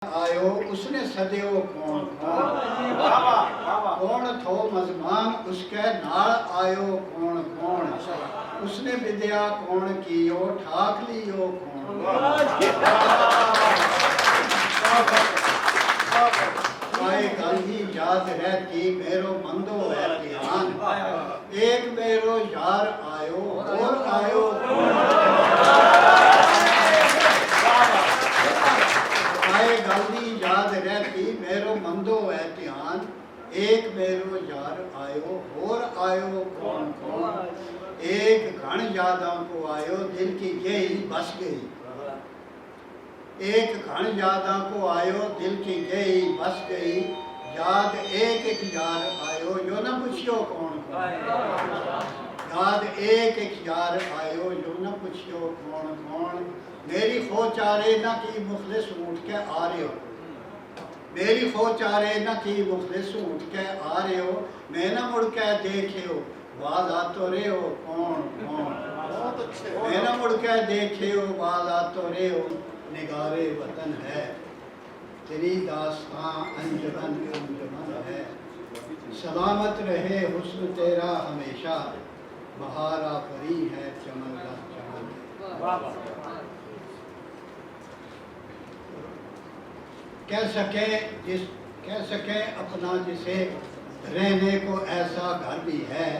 आयो उसने सदियो कौन कौन थो मजमान उसके नाल आयो कौन कौन उसने विद्या कौन कियो ठाक लियो कौन आए गांधी याद रहती मेरो मंदो है ध्यान एक मेरो यार आयो और आयो आए गांधी याद रहती मेरो मंदो है ध्यान एक मेरो यार आयो और आयो कौन कौन एक घण यादों को आयो दिल की यही बस गई एक घण यादों को आयो दिल की यही बस गई याद एक एक यार आयो यो न पूछियो कौन याद एक एक यार आयो यो न पूछियो कौन कौन मेरी खो चारे न की मुखलिस उठ के आ रहे हो मेरी खो चारे न की मुखलिस उठ के आ रहे हो मैं न मुड़ के देखे हो बाज आ तो रहे हो कौन कौन मैं न मुड़ के देखे हो बाज आ तो रहे हो निगारे वतन है तेरी दास्तां अंजमन अंजमन है सलामत रहे हुस्न तेरा हमेशा बहारा परी है चमन चमन कह सके अपना जिसे रहने को ऐसा घर भी है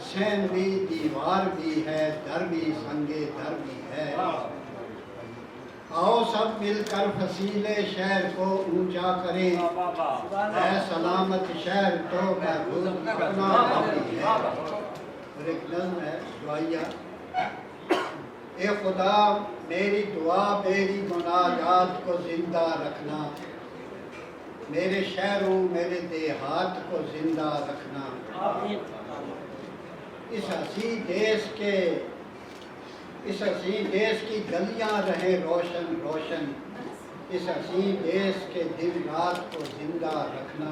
सहन भी दीवार भी है दर भी संगे दर भी है आओ सब मिलकर फसीले शहर को ऊंचा करें है सलामत शहर तो महफूज अपना भी है और एक नज़्म है दुआया ए खुदा मेरी दुआ मेरी मुनाजात को जिंदा रखना मेरे शहरों मेरे देहात को जिंदा रखना इस हसी देश की गलियां रहे रोशन रोशन इस हसी देश के दिन रात को जिंदा रखना